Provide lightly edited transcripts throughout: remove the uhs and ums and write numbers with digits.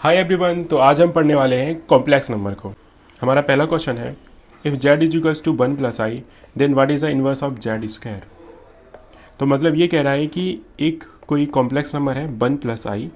Hi everyone. तो आज हम पढ़ने वाले हैं कॉम्प्लेक्स नंबर को। हमारा पहला क्वेश्चन है, if z is equals to 1 plus i then what is the inverse of z square. तो मतलब ये कह रहा है कि एक कोई कॉम्प्लेक्स नंबर है 1 प्लस आई,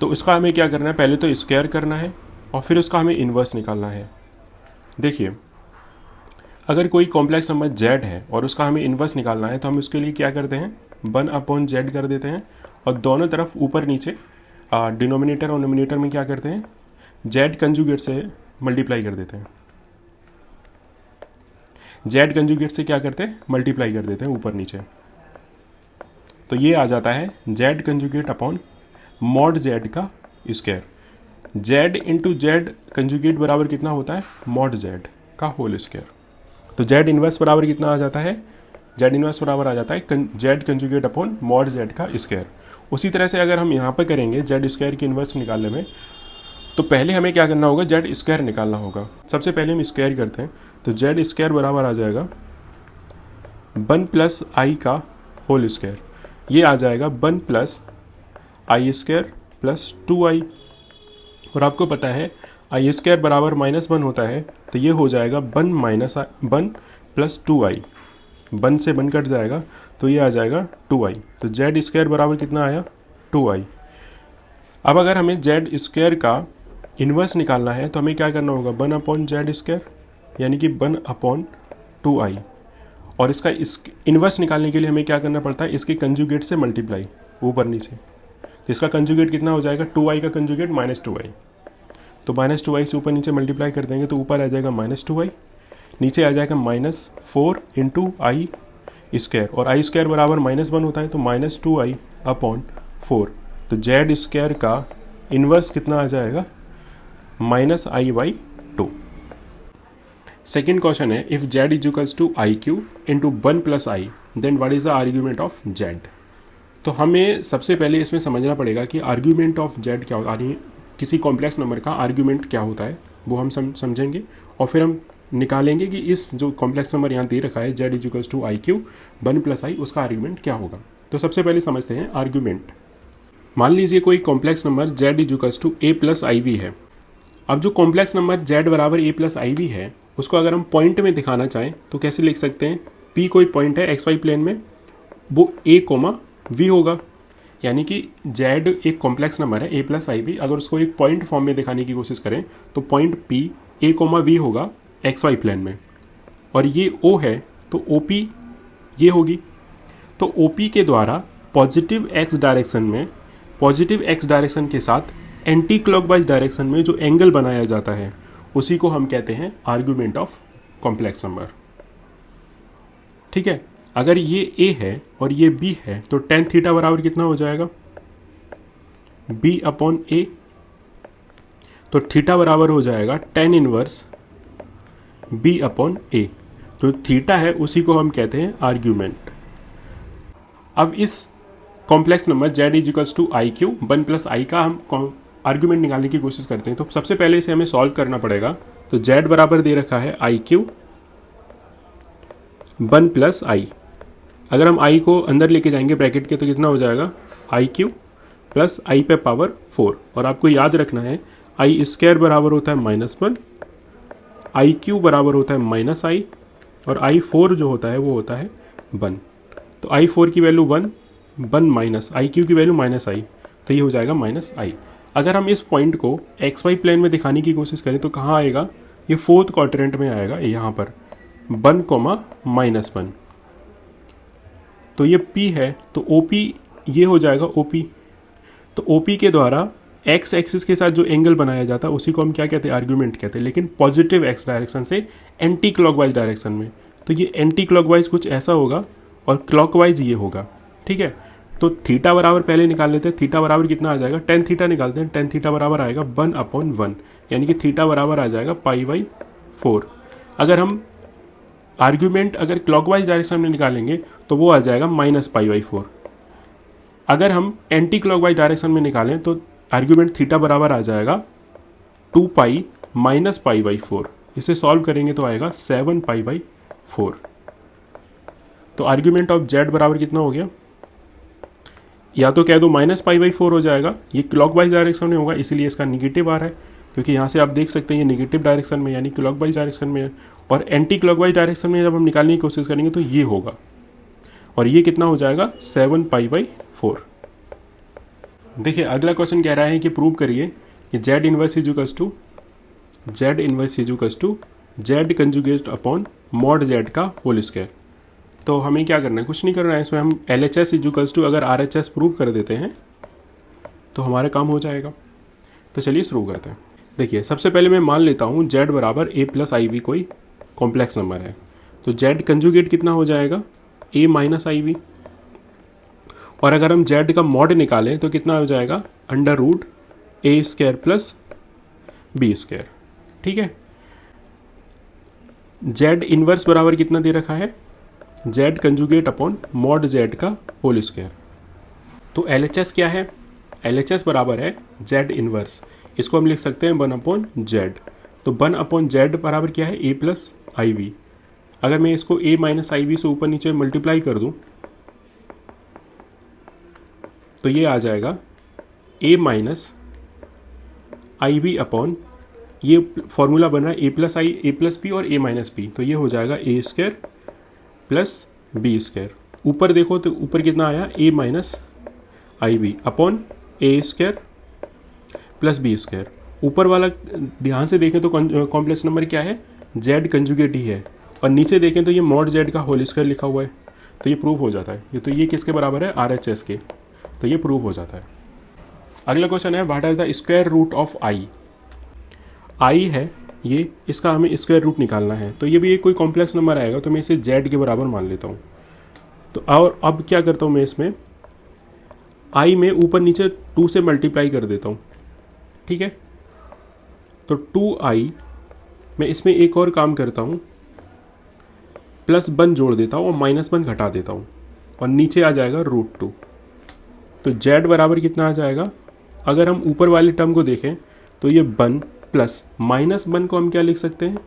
तो उसका हमें क्या करना है, पहले तो स्क्वायर करना है और फिर उसका हमें इन्वर्स निकालना है। देखिए, अगर कोई कॉम्प्लेक्स नंबर z है और उसका हमें इन्वर्स निकालना है तो हम उसके लिए क्या करते हैं, 1/z कर देते हैं और दोनों तरफ ऊपर नीचे डिनोमिनेटर और नोमिनेटर में क्या करते हैं, z कंजुगेट से मल्टीप्लाई कर देते हैं। z कंजुगेट से क्या करते हैं, मल्टीप्लाई कर देते हैं ऊपर नीचे। तो ये आ जाता है z conjugate upon mod z का square. z into Z conjugate बराबर कितना होता है, मॉड z का होल स्क्वायर। तो z इन्वर्स बराबर कितना आ जाता है, z इन्वर्स बराबर आ जाता है z conjugate upon mod z का स्क्वायर। उसी तरह से अगर हम यहाँ पर करेंगे z स्क्वायर की इन्वर्स निकालने में, तो पहले हमें क्या करना होगा, z स्क्वायर निकालना होगा। सबसे पहले हम स्क्वायर करते हैं, तो z स्क्वायर बराबर आ जाएगा 1 प्लस आई का होल स्क्वायर। ये आ जाएगा 1 प्लस आई स्क्वायर प्लस 2i। और आपको पता है आई स्क्वायर बराबर -1 होता है, तो ये हो जाएगा 1 प्लस 2i। 1 से 1 कट जाएगा तो ये आ जाएगा 2i। तो z स्क्वायर बराबर कितना आया, 2i। अब अगर हमें z स्क्वायर का इन्वर्स निकालना है तो हमें क्या करना होगा, 1/z स्क्वायर यानी कि 1/2i। और इसका इन्वर्स निकालने के लिए हमें क्या करना पड़ता है, इसके कंजुगेट से मल्टीप्लाई ऊपर नीचे। तो इसका कंजुगेट कितना हो जाएगा, 2i का कंजुगेट -2i। तो -2i से ऊपर नीचे मल्टीप्लाई कर देंगे तो ऊपर आ जाएगा -2i, नीचे आ जाएगा -4 इंटू आई स्क्वायर। और आई स्क्वायर बराबर -1 होता है, तो -2i अपॉन 4। तो z स्क्वायर का इन्वर्स कितना आ जाएगा, -i/2। सेकेंड क्वेश्चन है, if z is equals to i Q into 1 plus i then what is the argument of z। तो हमें सबसे पहले इसमें समझना पड़ेगा कि आर्ग्यूमेंट ऑफ z क्या होता है, किसी कॉम्प्लेक्स नंबर का आर्ग्यूमेंट क्या होता है वो हम समझेंगे। और फिर हम निकालेंगे कि इस जो कॉम्प्लेक्स नंबर यहाँ दे रखा है z is equals to i q 1 plus i, उसका आर्ग्यूमेंट क्या होगा। तो सबसे पहले समझते हैं आर्ग्यूमेंट। मान लीजिए कोई complex number z is equals to a plus i v है। अब जो कॉम्प्लेक्स नंबर z बराबर a प्लस आई वी है, उसको अगर हम पॉइंट में दिखाना चाहें तो कैसे लिख सकते हैं, p कोई पॉइंट है xy प्लेन में, वो a, v होगा। यानी कि z एक कॉम्प्लेक्स नंबर है a प्लस आई वी, अगर उसको एक पॉइंट फॉर्म में दिखाने की कोशिश करें तो पॉइंट p a, v होगा xy प्लेन में। और ये o है तो OP ये होगी। तो OP के द्वारा पॉजिटिव x डायरेक्शन के साथ एंटी क्लॉकवाइज डायरेक्शन में जो एंगल बनाया जाता है उसी को हम कहते हैं आर्ग्यूमेंट ऑफ कॉम्प्लेक्स नंबर। ठीक है, अगर ये a है और ये b है तो tan थीटा बराबर कितना हो जाएगा, b/a। तो थीटा बराबर हो जाएगा tan इनवर्स b/a। जो थीटा है उसी को हम कहते हैं आर्ग्यूमेंट। अब इस complex number z is equals to i q 1 plus i का हम आर्ग्यूमेंट निकालने की कोशिश करते हैं। तो सबसे पहले इसे हमें सॉल्व करना पड़ेगा। तो z बराबर दे रखा है आई क्यू 1 प्लस आई। अगर हम i को अंदर लेके जाएंगे ब्रैकेट के तो कितना हो जाएगा, आई क्यू प्लस आई पे पावर 4। और आपको याद रखना है आई स्क्वायर बराबर होता है -1, आई क्यू बराबर होता है -i और i4 जो होता है वो होता है 1। तो i4 की वैल्यू 1 माइनस आई क्यू की वैल्यू -i, तो ये हो जाएगा -i। अगर हम इस पॉइंट को xy प्लेन में दिखाने की कोशिश करें तो कहाँ आएगा, ये फोर्थ क्वाड्रेंट में आएगा, यहाँ पर 1, -1। तो ये P है तो OP ये हो जाएगा OP। तो OP के द्वारा x एक्सिस के साथ जो एंगल बनाया जाता है उसी को हम क्या कहते हैं, आर्ग्यूमेंट कहते हैं, लेकिन पॉजिटिव x डायरेक्शन से एंटी क्लॉकवाइज डायरेक्शन में। तो ये एंटी क्लॉकवाइज कुछ ऐसा होगा और क्लॉकवाइज ये होगा। ठीक है, तो थीटा बराबर पहले निकाल लेते हैं। थीटा बराबर कितना आ जाएगा, tan थीटा निकालते हैं। tan थीटा बराबर आएगा 1/1, यानी कि थीटा बराबर आ जाएगा π/4। अगर हम आर्ग्यूमेंट अगर क्लॉकवाइज डायरेक्शन में निकालेंगे तो वो आ जाएगा -π/4। अगर हम एंटी क्लॉकवाइज डायरेक्शन में निकालें तो आर्ग्यूमेंट थीटा बराबर आ जाएगा 2π - π/4। इसे सॉल्व करेंगे तो आएगा 7π/4। तो आर्ग्यूमेंट ऑफ z बराबर कितना हो गया, या तो कह दो -π/4 हो जाएगा, ये क्लॉकवाइज डायरेक्शन में होगा इसीलिए इसका निगेटिव आ रहा है, क्योंकि यहाँ से आप देख सकते हैं ये निगेटिव डायरेक्शन में यानी क्लॉकवाइज डायरेक्शन में है, और एंटी क्लॉकवाइज डायरेक्शन में जब हम निकालने की कोशिश करेंगे तो ये होगा, और ये कितना हो जाएगा 7π/4। देखिए अगला क्वेश्चन कह रहा है कि प्रूव करिए कि Z inverse Z conjugate upon mod Z का होल स्क्वायर। तो हमें क्या करना है, कुछ नहीं करना है, इसमें हम LHS अगर RHS प्रूव कर देते हैं तो हमारा काम हो जाएगा। तो चलिए शुरू करते हैं। देखिए सबसे पहले मैं मान लेता हूँ Z बराबर A + IB कोई कॉम्प्लेक्स नंबर है, तो Z कंजुगेट कितना हो जाएगा A - IB, और अगर हम Z का मॉड निकालें तो कितना हो जाएगा √A² + B²। ठीक है, Z इनवर्स बराबर कितना दे रखा है, Z conjugate upon mod Z का होल स्क्वायर। तो LHS क्या है, LHS बराबर है Z इनवर्स, इसको हम लिख सकते हैं 1/Z। तो 1/Z बराबर क्या है A + IB। अगर मैं इसको A - IB से ऊपर नीचे मल्टीप्लाई कर दूं तो ये आ जाएगा A - IB अपॉन, ये फॉर्मूला बन रहा है A + B और A - B, तो ये हो जाएगा A² + B²। ऊपर देखो तो ऊपर कितना आया A - IB upon A² + B²। ऊपर वाला ध्यान से देखें तो कॉम्प्लेक्स नंबर क्या है, Z कंजुगेट ही है, और नीचे देखें तो ये मॉड Z का होल स्क्वायर लिखा हुआ है, तो ये प्रूव हो जाता है। तो ये किसके बराबर है, RHS के, तो ये प्रूव हो जाता है। अगला क्वेश्चन है what are the square root of I है ये, इसका हमें स्क्वायर रूट निकालना है। तो ये भी एक कोई कॉम्प्लेक्स नंबर आएगा, तो मैं इसे Z के बराबर मान लेता हूँ। तो और अब क्या करता हूँ मैं, इसमें I में ऊपर नीचे 2 से मल्टीप्लाई कर देता हूँ। ठीक है, तो 2I मैं इसमें एक और काम करता हूँ, +1 जोड़ देता हूँ और -1 घटा देता हूँ, और नीचे आ जाएगा √2। तो Z बराबर कितना आ जाएगा, अगर हम ऊपर वाले टर्म को देखें तो ये 1 प्लस -1 को हम क्या लिख सकते हैं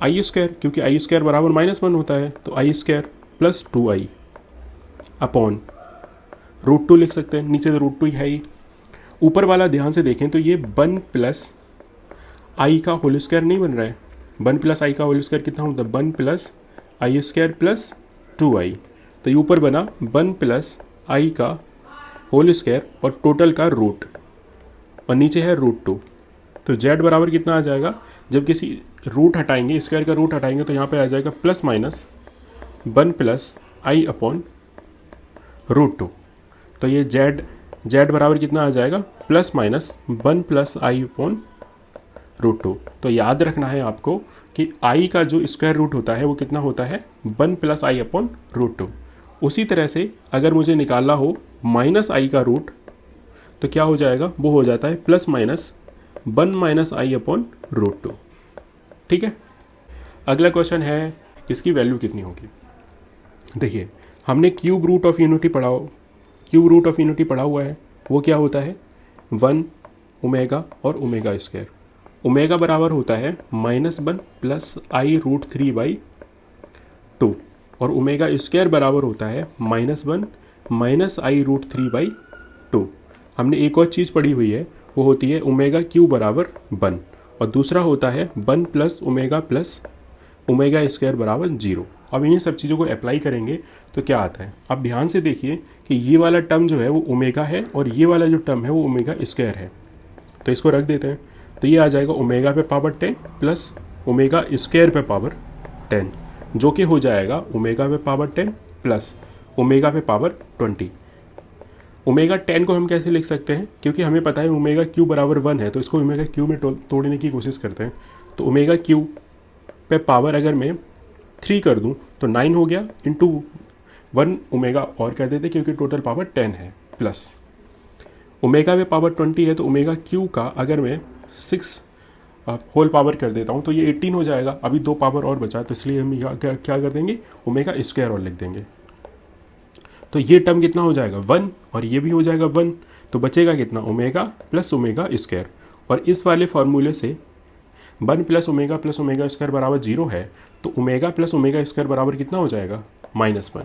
I², क्योंकि I² बराबर -1 होता है, तो I² + 2I अपॉन √2 लिख सकते हैं, नीचे तो √2 ही है ही। ऊपर वाला ध्यान से देखें तो ये 1 + I का होल स्क्वायर नहीं बन रहा है, 1 + I का होल स्क्वायर कितना होता है 1 + I² + 2I, तो ये ऊपर बना 1 + I का होल स्क्वायर और टोटल का रूट, और नीचे है √2। तो Z बराबर कितना आ जाएगा, जब किसी रूट हटाएंगे, स्क्वायर का रूट हटाएंगे, तो यहाँ पे आ जाएगा +- 1 + I अपॉन √2। तो ये Z बराबर कितना आ जाएगा +- 1 + I अपॉन √2। तो याद रखना है आपको कि I का जो स्क्वायर रूट होता है वो कितना होता है 1 + I अपॉन √2। उसी तरह से अगर मुझे निकालना हो -I का रूट, तो क्या हो जाएगा, वो हो जाता है +- 1 - I अपॉन √2। ठीक है, अगला क्वेश्चन है इसकी वैल्यू कितनी होगी। देखिए हमने क्यूब रूट ऑफ यूनिटी पढ़ा हुआ है, वो क्या होता है 1 ओमेगा और ω²। ओमेगा बराबर होता है -1 + I√3/2, और ω² बराबर होता है -1 - I√3/2। हमने एक और चीज़ पढ़ी हुई है, वो होती है ω³ बराबर 1, और दूसरा होता है 1 + ω² बराबर 0। अब इन्हीं सब चीज़ों को अप्लाई करेंगे तो क्या आता है, अब ध्यान से देखिए कि ये वाला टर्म जो है वो ओमेगा है, और ये वाला जो टर्म है वो ω² है, तो इसको रख देते हैं। तो ये आ जाएगा ओमेगा पे पावर 10 प्लस ω² पे पावर 10, जो कि हो जाएगा ओमेगा पे पावर 10 प्लस ओमेगा पे पावर 20। ओमेगा 10 को हम कैसे लिख सकते हैं, क्योंकि हमें पता है ω³ बराबर 1 है, तो इसको ω³ में तोड़ने की कोशिश करते हैं। तो ω³ पे पावर अगर मैं 3 कर दूं तो 9 हो गया, इंटू 1 ओमेगा और कर देते क्योंकि टोटल पावर 10 है, प्लस ओमेगा पे पावर 20 है, तो ω³ का अगर मैं 6 होल पावर कर देता हूँ तो ये 18 हो जाएगा। अभी 2 पावर और बचा, तो इसलिए हम क्या कर देंगे ω² और लिख देंगे। तो ये टर्म कितना हो जाएगा 1, और ये भी हो जाएगा 1, तो बचेगा कितना ओमेगा + ω²। और इस वाले फॉर्मूले से 1 + ω + ω² बराबर 0 है, तो ओमेगा + ω² बराबर कितना हो जाएगा -1।